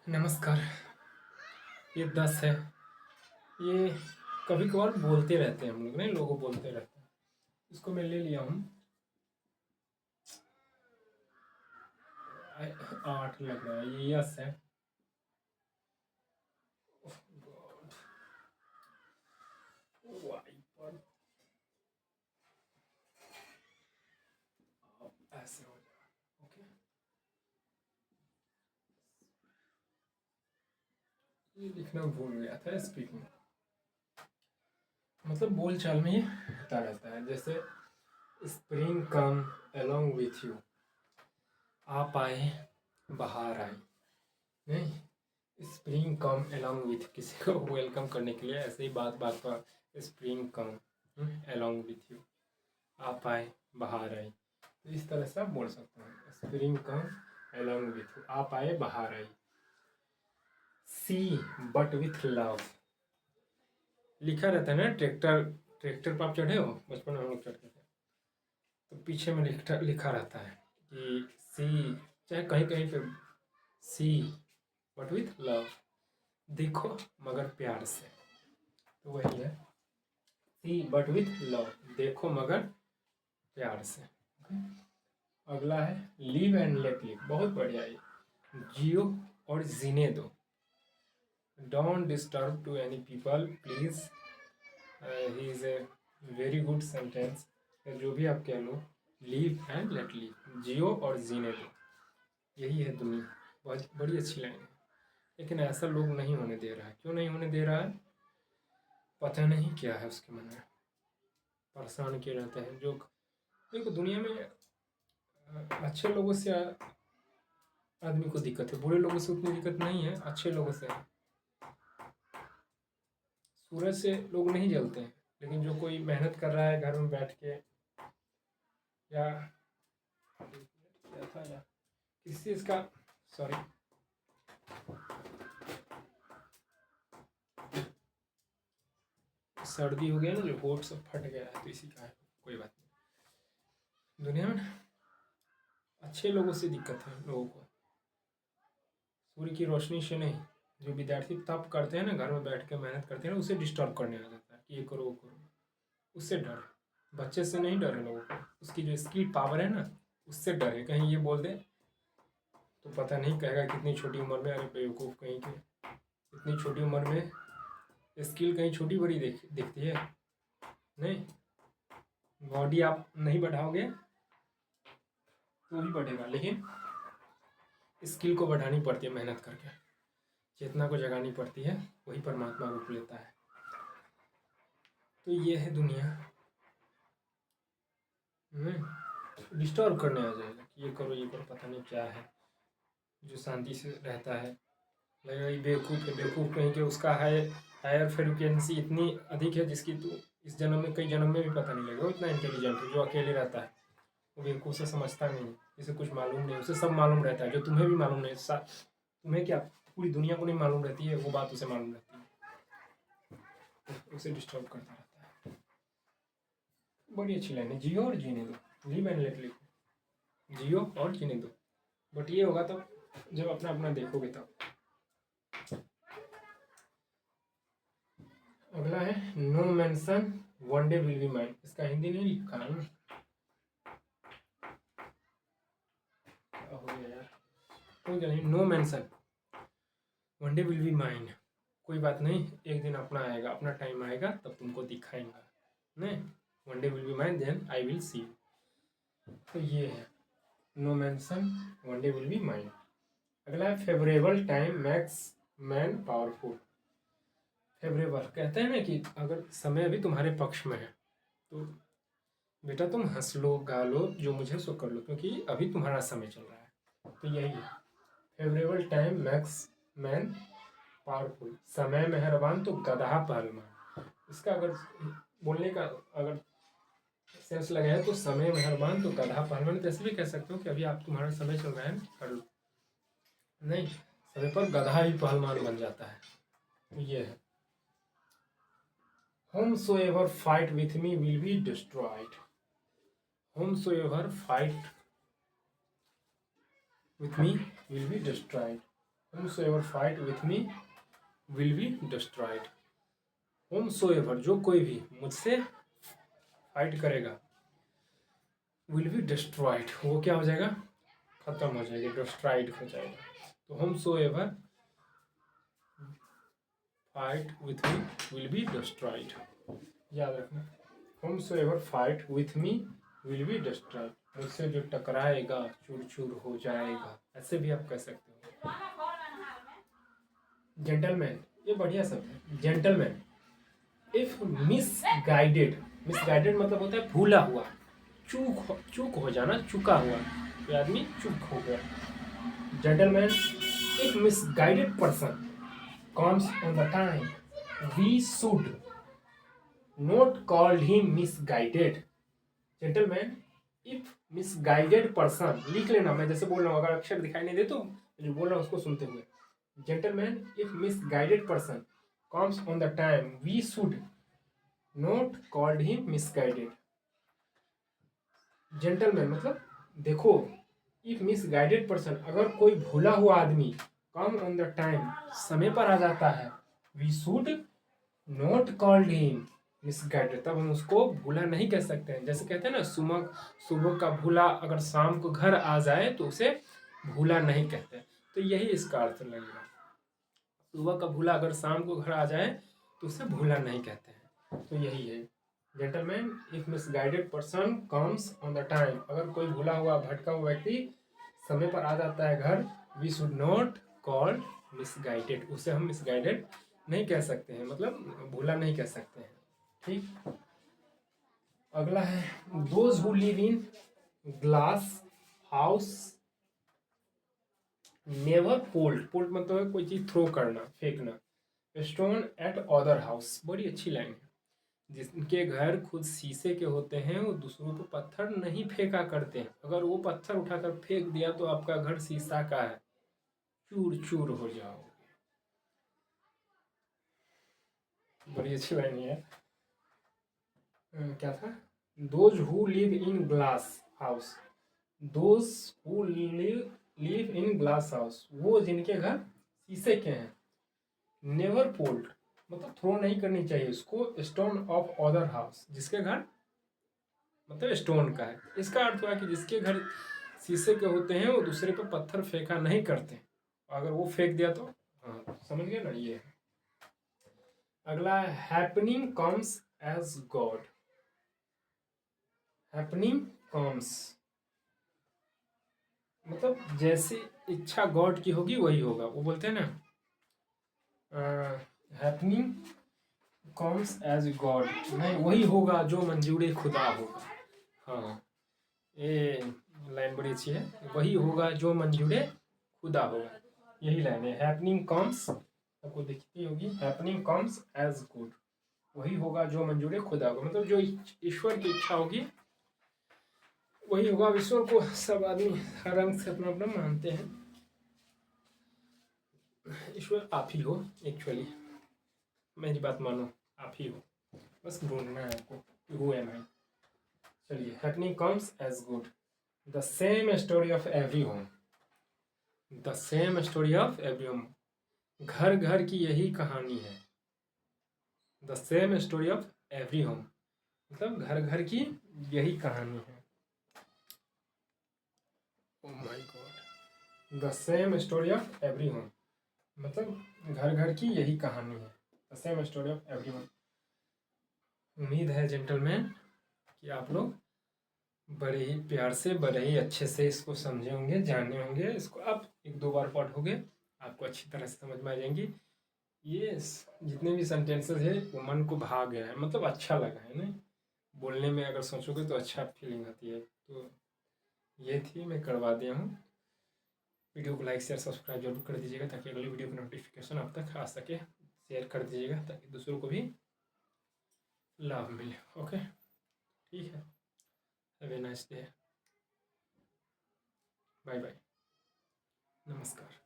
नमस्कार। ये 10 है। ये कभी कभार बोलते रहते हैं हम लोग, नहीं लोगों बोलते रहते हैं। इसको मैं ले लिया हूँ। 8 लग रहा है, ये यस है। वाइपर ऐसे हो जाएगा। ओके, ये लिखना भूल गया था। स्पीकिंग मतलब बोल चाल में ये होता रहता है। जैसे spring come along with you, आप आए बाहर आए। नहीं, स्प्रिंग कम अलोंग विथ, किसी को वेलकम करने के लिए ऐसे ही बात बात पर spring come along with you, आप आए बाहर आए। तो इस तरह से आप बोल सकते हैं, spring come along with you, आप आए बाहर आए। सी बट विथ लव, लिखा रहता है ना, ट्रैक्टर ट्रैक्टर पर आप चढ़े हो, बचपन में हम लोग चढ़ते थे, तो पीछे में लिखा लिखा रहता है कि सी, चाहे कहीं कहीं पे सी बट विथ लव, देखो मगर प्यार से। तो वही है, सी बट विथ लव, देखो मगर प्यार से। अगला है लिव एंड लेट लिव, बहुत बढ़िया है। जियो और जीने दो, don't disturb to any people please. He is a very good sentence, जो भी आप कह लो। लिव एंड लेट लिव, जियो और जीने दो, यही है दुनिया। बहुत बड़ी अच्छी लाइन है, लेकिन ऐसा लोग नहीं होने दे रहा है। क्यों नहीं होने दे रहा है, पता नहीं क्या है उसके मन में। परेशान किए रहते हैं जो। देखो दुनिया में अच्छे लोगों से आदमी को दिक्कत है, बुरे लोगों से उतनी दिक्कत नहीं है, अच्छे लोगों से है। सूरज से लोग नहीं जलते हैं, लेकिन जो कोई मेहनत कर रहा है घर में बैठ के, या क्या था या किसी चीज़ का, सॉरी, सर्दी हो गया ना, जो होठ सब फट गया है, तो इसी का है। कोई बात नहीं, दुनिया में अच्छे लोगों से दिक्कत है लोगों को, सूर्य की रोशनी से नहीं। जो विद्यार्थी तप करते हैं ना, घर में बैठ के मेहनत करते हैं ना, उसे डिस्टर्ब करने आ जाता है कि ये करो वो करो, उससे डर। बच्चे से नहीं डर है लोगों को, उसकी जो स्किल पावर है ना, उससे डर है। कहीं ये बोल दे तो पता नहीं कहेगा कितनी छोटी उम्र में, अरे बेवकूफ़ कहीं के, इतनी छोटी उम्र में स्किल कहीं छोटी बड़ी दिखती है। नहीं, बॉडी आप नहीं बढ़ाओगे तो भी बढ़ेगा, लेकिन स्किल को बढ़ानी पड़ती है मेहनत करके, चेतना को जगानी पड़ती है, वही परमात्मा रूप लेता है। तो ये है दुनिया। डिस्टर्ब करने आ जाएगा कि ये करो, पता नहीं क्या है। जो शांति से रहता है लगेगा ये बेवकूफ़ है, बेवकूफ़ कहीं के, उसका हायर फ्रिक्वेंसी इतनी अधिक है जिसकी तो इस जन्म में, कई जन्म में भी पता नहीं लगेगा। वो इतना इंटेलिजेंट है, जो अकेले रहता है वो बेवकूफ़ से समझता नहीं है, जिसे कुछ मालूम नहीं, उसे सब मालूम रहता है, जो तुम्हें भी मालूम नहीं। तुम्हें क्या, पूरी दुनिया को नहीं मालूम रहती है, वो बात उसे मालूम रहती है, उसे डिस्टर्ब करता रहता है। बड़ी अच्छी लाइन है, जियो और जीने दो, लिव एंड लेट लिव, जियो और जीने दो। बट ये होगा तब जब अपना अपना देखोगे तब। अगला है no mention one day will be mine, इसका हिंदी नहीं लिखा है ना, क्या हो गया यार, कोई क्या नहीं। No mention one day will be mine, कोई बात नहीं, एक दिन अपना आएगा, अपना टाइम आएगा, तब तुमको दिखाएंगा। नहीं, one day will be mine then I will see you. तो ये है no mention one day will be mine. अगला है favourable time max man powerful. Favourable कहते हैं ना कि अगर समय अभी तुम्हारे पक्ष में है तो बेटा तुम हंस लो, गा लो, जो मुझे सो कर लो, क्योंकि अभी तुम्हारा समय चल रहा है। तो यही है, favourable time max man powerful, समय मेहरबान तो गधा पहलवान। इसका अगर बोलने का अगर सेंस लगा है तो समय मेहरबान तो गधा पहलवान, तो ऐसे भी कह सकते हो कि अभी आप, तुम्हारा समय चल रहा है, कर लो। नहीं, समय पर गधा ही पहलवान बन जाता है। तो ये है, whomsoever fight with me will be destroyed, whomsoever fight with me will be destroyed, whomsoever fight with me will be destroyed. whomsoever जो कोई भी मुझसे फाइट करेगा will be destroyed, वो क्या हो जाएगा, खत्म हो जाएगा, destroyed हो जाएगा. तो whomsoever fight with me will be destroyed, याद रखना. whomsoever fight with me will be destroyed, मुझसे जो टकराएगा चूर चूर हो जाएगा, ऐसे भी आप कह सकते हो. जेंटलमैन, ये बढ़िया शब्द है, जेंटलमैन. इफ मिसगाइडेड, मिसगाइडेड मतलब होता है भूला हुआ, चूक हो जाना, चुका हुआ, ये आदमी चूक हो गया. Gentleman, if misguided person comes on the time, we should not call him misguided. Gentlemen, if misguided person, लिख लेना, मैं जैसे बोल रहा हूँ, अगर अक्षर दिखाई नहीं दे तो जो बोल रहा हूँ उसको सुनते हुए. Gentlemen, if misguided person comes on the time, we should not call him misguided. Gentlemen मतलब देखो, if misguided person, अगर कोई भूला हुआ आदमी come on the time, समय पर आ जाता है, we should not call him misguided, तब हम उसको भूला नहीं कह सकते हैं. जैसे कहते हैं ना, सुबह का भूला अगर शाम को घर आ जाए तो उसे भूला नहीं कहते. तो यही इसका अर्थ लगेगा. सुबह का भूला अगर शाम को घर आ जाए तो उसे भूला नहीं कहते हैं. तो यही है. Gentleman, if misguided person comes on the time, अगर कोई भूला हुआ भटका हुआ व्यक्ति समय पर आ जाता है घर, we should not call misguided, उसे हम मिसगाइडेड नहीं कह सकते हैं, मतलब भूला नहीं कह सकते हैं. ठीक. अगला है, those who live in glass house never polled. Polled मतलब है कोई चीज थ्रो करना, फेंकना. स्टोन एट अदर हाउस, बड़ी अच्छी लाइन है. जिनके घर खुद शीशे के होते हैं वो दूसरों पर पत्थर नहीं फेंका करते हैं. अगर वो पत्थर उठाकर फेंक दिया तो आपका घर शीशा का है, चूर चूर हो जाओगे. बड़ी अच्छी लाइन है. क्या था, those who live in glass house, those who live in glass house, वो जिनके घर शीशे के हैं. नेवर पोल्ड मतलब थ्रो नहीं करनी चाहिए उसको. स्टोन ऑफ अदर हाउस, जिसके घर मतलब स्टोन का है. इसका अर्थ हुआ कि जिसके घर शीशे के होते हैं वो दूसरे पे पत्थर फेंका नहीं करते. अगर वो फेंक दिया तो, हाँ समझ गए ना. ये अगला है, happening comes as god. Happening comes मतलब जैसे इच्छा गॉड की होगी वही होगा. वो बोलते हैं ना, हैपनिंग कम्स एज गॉड, नहीं वही होगा जो मंजूर खुदा होगा. हाँ, ये लाइन बड़ी अच्छी है. वही होगा जो मंजूर खुदा होगा, यही लाइन है. हैपनिंग कम्स, आपको दिखती होगी, हैपनिंग कम्स एज गुड, वही होगा जो मंजूर खुदा होगा. मतलब जो ईश्वर की इच्छा होगी वही होगा. ईश्वर को सब आदमी हर रंग से अपना अपना मानते हैं. ईश्वर आप ही हो एक्चुअली, मेरी बात मानो, आप ही हो, बस ढूंढना है आपको हु एम आई. चलिए, happening comes as good. The same story of every home, the same story of every home, घर घर की यही कहानी है. The same story of every home मतलब घर घर की यही कहानी है. Oh my god, the same story of every home मतलब घर घर की यही कहानी है. The same story of every home. उम्मीद है जेंटलमैन कि आप लोग बड़े ही प्यार से, बड़े ही अच्छे से इसको समझे होंगे, जाने होंगे. इसको आप एक दो बार पढ़ोगे आपको अच्छी तरह से समझ में आ जाएंगी. ये जितने भी सेंटेंसेस है वो मन को भा गया है, मतलब अच्छा लगा है ना. बोलने में अगर सोचोगे तो अच्छा फीलिंग आती है. तो ये थी, मैं करवा दिया हूँ. वीडियो को लाइक शेयर सब्सक्राइब जरूर कर दीजिएगा ताकि अगली वीडियो की नोटिफिकेशन आप तक आ सके. शेयर कर दीजिएगा ताकि दूसरों को भी लाभ मिले. ओके, ठीक है. Have a nice day. Bye bye. नमस्कार.